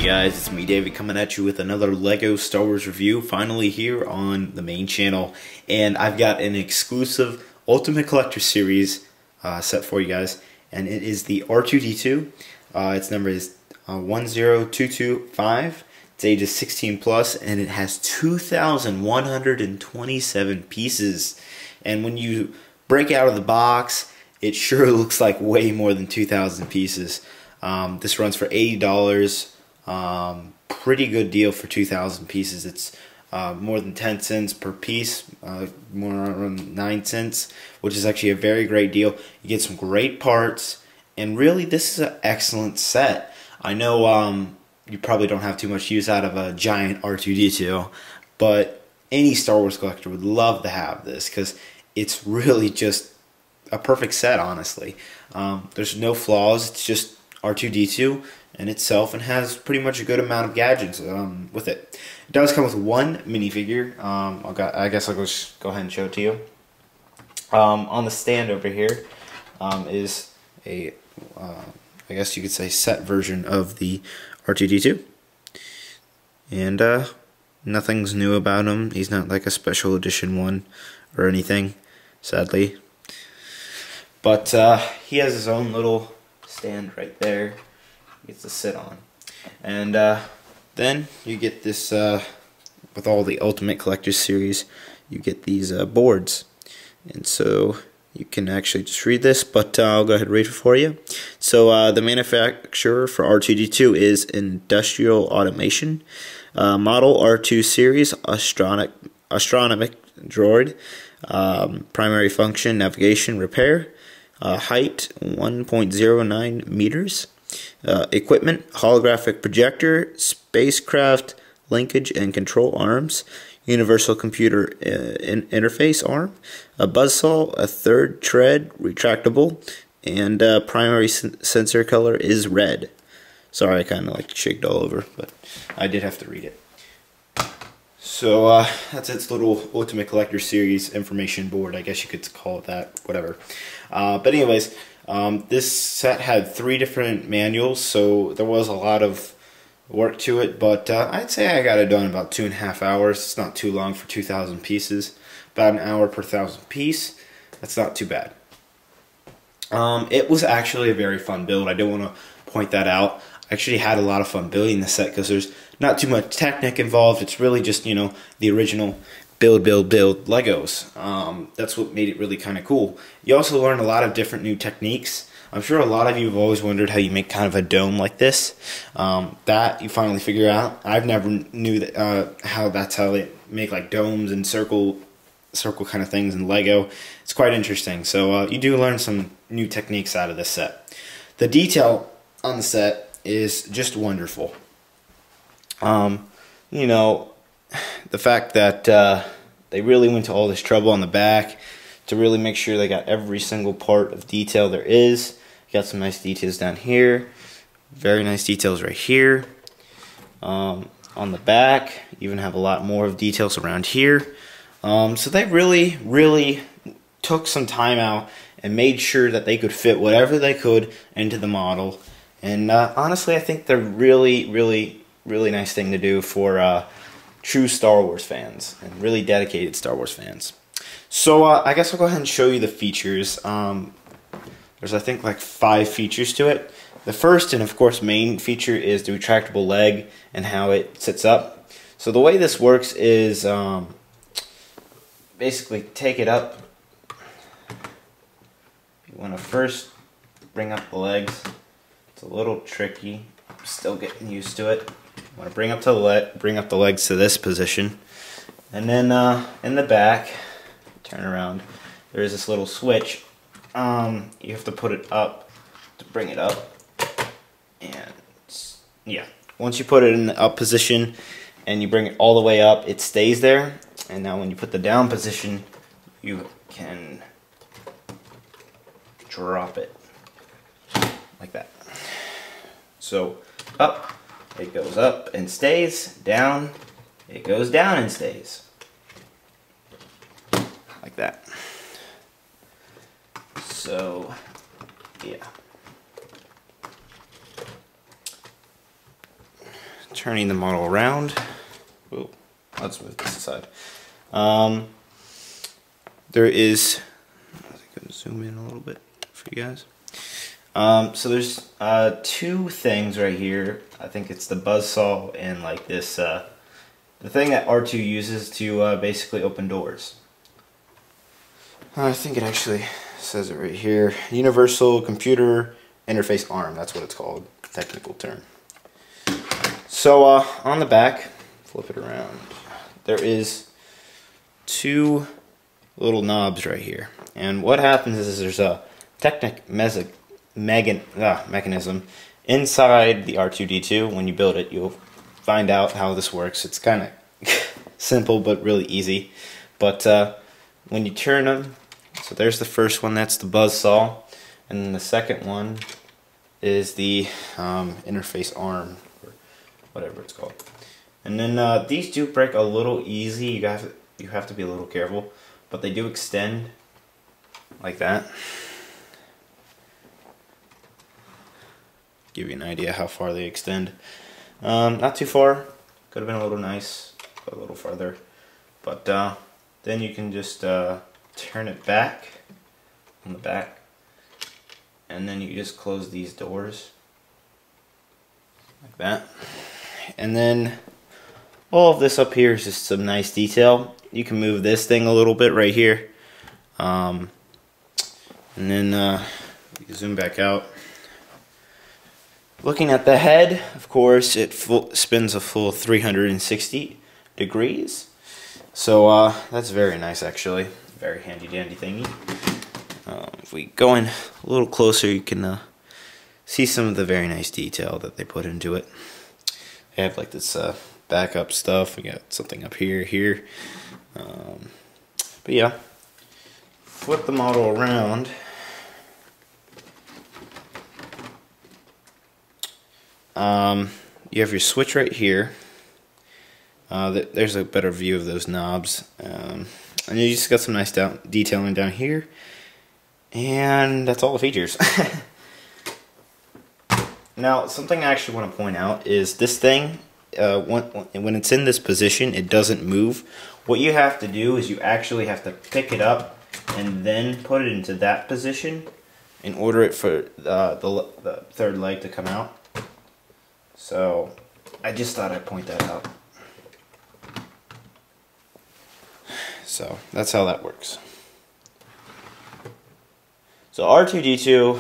guys, it's me David coming at you with another LEGO Star Wars review, finally here on the main channel. And I've got an exclusive Ultimate Collector Series set for you guys, and it is the R2-D2. Its number is 10225. Its age is 16 plus, and it has 2,127 pieces. And when you break out of the box, it sure looks like way more than 2,000 pieces. This runs for $80. Pretty good deal for 2,000 pieces. It's more than 10 cents per piece, more around 9 cents, which is actually a very great deal. You get some great parts, and really this is an excellent set. I know you probably don't have too much use out of a giant R2-D2, but any Star Wars collector would love to have this because it's really just a perfect set, honestly. There's no flaws. It's just R2-D2 in itself, and has pretty much a good amount of gadgets with it. It does come with one minifigure. I guess I'll just go ahead and show it to you. On the stand over here is a, I guess you could say, set version of the R2-D2. And nothing's new about him. He's not like a special edition one or anything, sadly. But he has his own little stand right there. He gets to sit on. And then you get this, with all the Ultimate Collector Series, you get these boards. And so you can actually just read this, but I'll go ahead and read it for you. So the manufacturer for R2-D2 is Industrial Automation. Model R2 Series Astronomic Droid. Primary function, navigation, repair. Height 1.09 meters. Equipment, holographic projector, spacecraft linkage and control arms, universal computer interface arm, a buzzsaw, a third tread, retractable, and primary sensor color is red. Sorry, I kind of like shaked all over, but I did have to read it. So that's its little Ultimate Collector Series information board, I guess you could call it that, whatever. But anyways, this set had 3 different manuals, so there was a lot of work to it, but I'd say I got it done in about 2.5 hours. It's not too long for 2,000 pieces. About an hour per 1,000 piece. That's not too bad. It was actually a very fun build. I do want to point that out. I actually had a lot of fun building the set because there's not too much technique involved. It's really just, you know, the original build Legos. That's what made it really kind of cool. You also learn a lot of different new techniques. I'm sure a lot of you have always wondered how you make kind of a dome like this. That you finally figure out. I've never knew that, how they make like domes and circle kind of things in Lego. It's quite interesting. So you do learn some new techniques out of this set. The detail on the set is just wonderful. You know, the fact that they really went to all this trouble on the back to really make sure they got every single part of detail there is. Got some nice details down here, very nice details right here. On the back, even have a lot more of details around here. So they really took some time out and made sure that they could fit whatever they could into the model. And honestly, I think they're really nice thing to do for true Star Wars fans and really dedicated Star Wars fans. So I guess I'll go ahead and show you the features. There's, I think, like 5 features to it. The first and of course main feature is the retractable leg and how it sits up. So the way this works is basically take it up. You want to first bring up the legs. It's a little tricky. I'm still getting used to it. You want to bring up the legs to this position, and then in the back, turn around. There is this little switch. You have to put it up to bring it up, and yeah, once you put it in the up position and you bring it all the way up, it stays there. And now when you put the down position, you can drop it like that. So up, it goes up and stays. Down, it goes down and stays. Like that. So, yeah. turning the model around. Oh, let's move this aside. There is, I can zoom in a little bit for you guys. So there's two things right here. I think it's the buzzsaw and like this, the thing that R2 uses to basically open doors. I think it actually says it right here. Universal Computer Interface Arm, that's what it's called, technical term. So on the back, flip it around, there is two little knobs right here. And what happens is there's a mechanism inside the R2-D2. When you build it, you'll find out how this works. It's kind of simple but really easy. But when you turn them, so there's the first one, that's the buzzsaw, and then the second one is the interface arm, or whatever it's called. And then these do break a little easy. You have to be a little careful, but they do extend like that. Give you an idea how far they extend. Not too far. Could have been a little nice, a little farther. But then you can just turn it back on the back, and then you just close these doors like that. And then all of this up here is just some nice detail. You can move this thing a little bit right here, and then you can zoom back out. Looking at the head, of course, it spins a full 360 degrees. So that's very nice, actually. Very handy dandy thingy. If we go in a little closer, you can see some of the very nice detail that they put into it. They have like this backup stuff. We got something up here. But yeah, flip the model around. You have your switch right here. There's a better view of those knobs. And you just got some nice detailing down here. And that's all the features. Now, something I actually want to point out is this thing, when it's in this position, it doesn't move. What you have to do is you actually have to pick it up and then put it into that position in order for the third leg to come out. So I just thought I'd point that out. So that's how that works. So R2-D2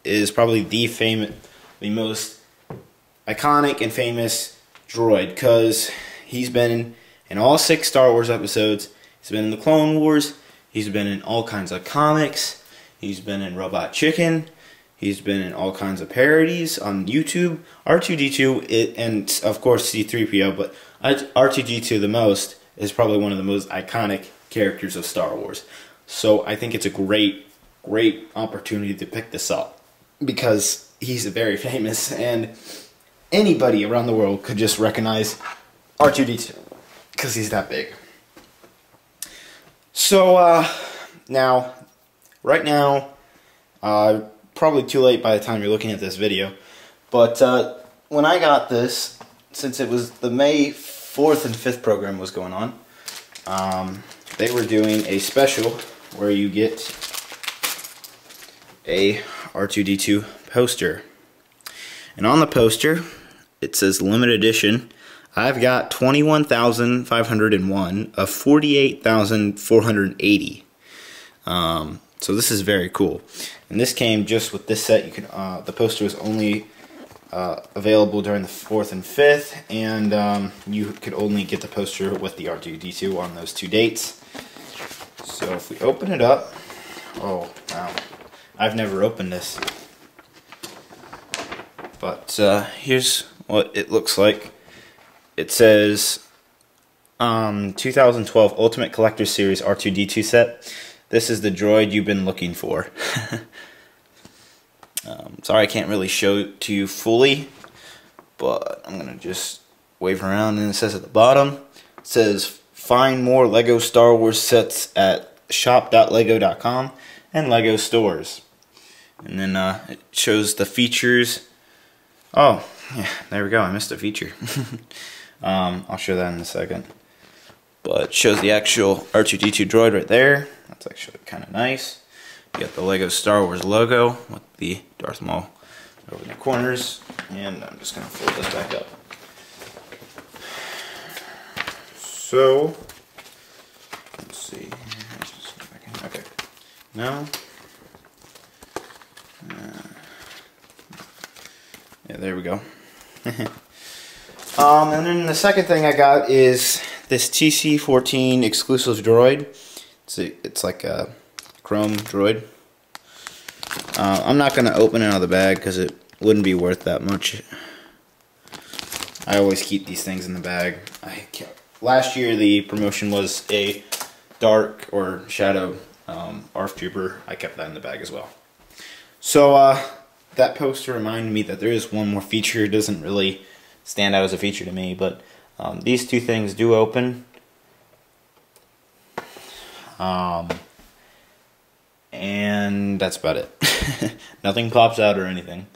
is probably the most iconic and famous droid, because he's been in all 6 Star Wars episodes. He's been in the Clone Wars. He's been in all kinds of comics. He's been in Robot Chicken. He's been in all kinds of parodies on YouTube. R2-D2 and of course C-3PO, but R2-D2 the most is probably one of the most iconic characters of Star Wars. So I think it's a great opportunity to pick this up, because he's very famous and anybody around the world could just recognize R2-D2 because he's that big. So right now, probably too late by the time you're looking at this video, but when I got this, since it was the May 4th and 5th program was going on, they were doing a special where you get a R2-D2 poster. And on the poster, it says limited edition. I've got 21,501 of 48,480. So this is very cool. And this came just with this set. You can the poster was only available during the 4th and 5th, and you could only get the poster with the R2-D2 on those 2 dates. So if we open it up, oh wow, I've never opened this, but here's what it looks like. It says 2012 Ultimate Collector Series R2-D2 set. This is the droid you've been looking for. Sorry I can't really show it to you fully, but I'm going to just wave around, and it says at the bottom, it says find more LEGO Star Wars sets at shop.lego.com and LEGO stores. And then it shows the features. Oh, yeah, there we go. I missed a feature. I'll show that in a second. But it shows the actual R2-D2 droid right there. That's actually kind of nice. You got the Lego Star Wars logo with the Darth Maul over in the corners. And I'm just going to fold this back up. So, let's see. Okay. Now, yeah, there we go. And then the second thing I got is this TC-14 exclusive droid. It's like a chrome droid. I'm not going to open it out of the bag because it wouldn't be worth that much. I always keep these things in the bag. Last year the promotion was a dark or shadow ARF Trooper. I kept that in the bag as well. So that poster reminded me that there is one more feature. It doesn't really stand out as a feature to me, but these two things do open. And that's about it. Nothing pops out or anything,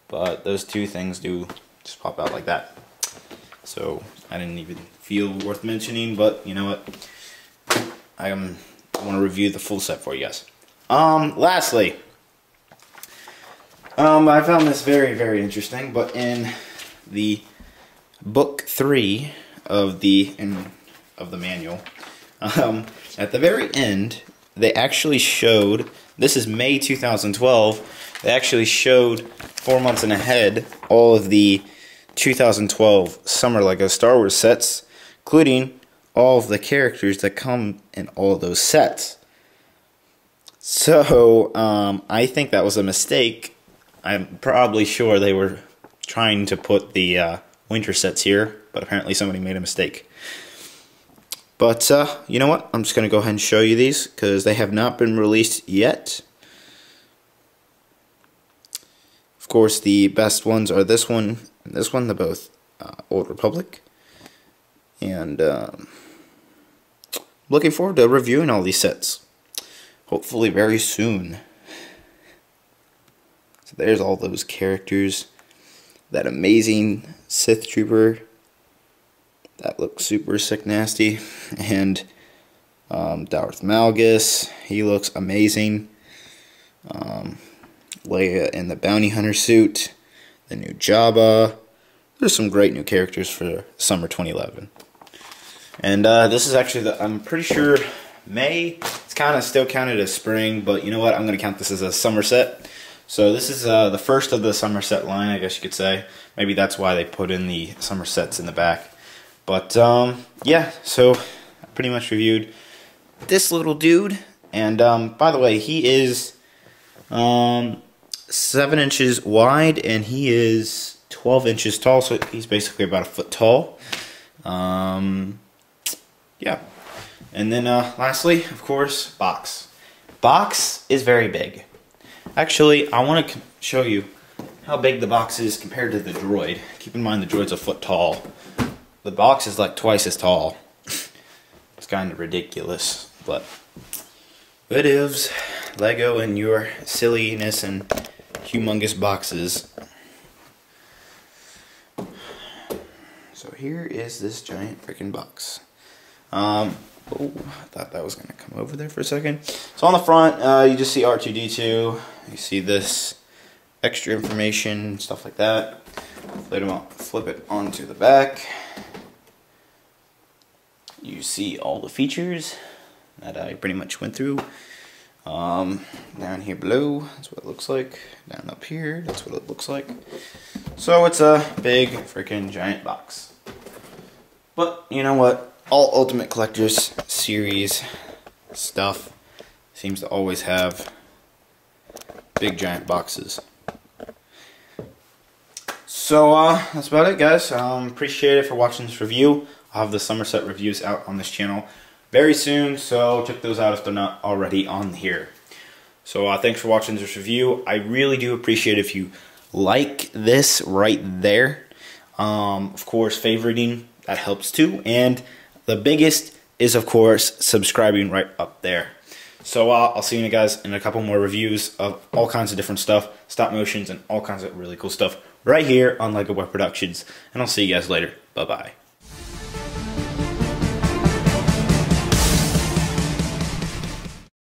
but those two things do just pop out like that. So I didn't even feel worth mentioning, but you know what? I want to review the full set for you guys. Lastly, I found this very, very interesting, but in the book 3 of the manual, at the very end, they actually showed, this is May 2012, they actually showed 4 months and ahead all of the 2012 Summer LEGO Star Wars sets, including all of the characters that come in all of those sets. So, I think that was a mistake. I'm probably sure they were trying to put the winter sets here, but apparently somebody made a mistake. But, you know what? I'm just going to go ahead and show you these, because they have not been released yet. Of course, the best ones are this one and this one. They're both Old Republic. And, looking forward to reviewing all these sets. Hopefully very soon. So there's all those characters. That amazing Sith Trooper. That looks super sick nasty. And Darth Malgus, he looks amazing. Leia in the bounty hunter suit. The new Jabba. There's some great new characters for summer 2011. And this is actually I'm pretty sure May. It's kind of still counted as spring, but you know what? I'm going to count this as a summer set. So this is the first of the summer set line, I guess you could say. Maybe that's why they put in the summer sets in the back. But yeah, so I pretty much reviewed this little dude. And by the way, he is 7 inches wide and he is 12 inches tall. So he's basically about a foot tall. Yeah. And then lastly, of course, box. Box is very big. Actually, I want to show you how big the box is compared to the droid. Keep in mind the droid's a foot tall. The box is like twice as tall. It's kind of ridiculous, but it is. Lego and your silliness and humongous boxes. So here is this giant freaking box. Oh, I thought that was going to come over there for a second. So on the front, you just see R2-D2. You see this extra information, stuff like that. Flip it onto the back. You see all the features that I pretty much went through. Down here below, that's what it looks like. Down up here, that's what it looks like. So it's a big freaking giant box. But you know what? All Ultimate Collectors series stuff seems to always have big giant boxes. So that's about it, guys. Appreciate it for watching this review. I'll have the summer set reviews out on this channel very soon, so check those out if they're not already on here. So thanks for watching this review. I really do appreciate if you like this right there. Of course, favoriting, that helps too. And the biggest is, of course, subscribing right up there. So I'll see you guys in a couple more reviews of all kinds of different stuff, stop motions, and all kinds of really cool stuff right here on LEGO Boy Productions. And I'll see you guys later. Bye-bye.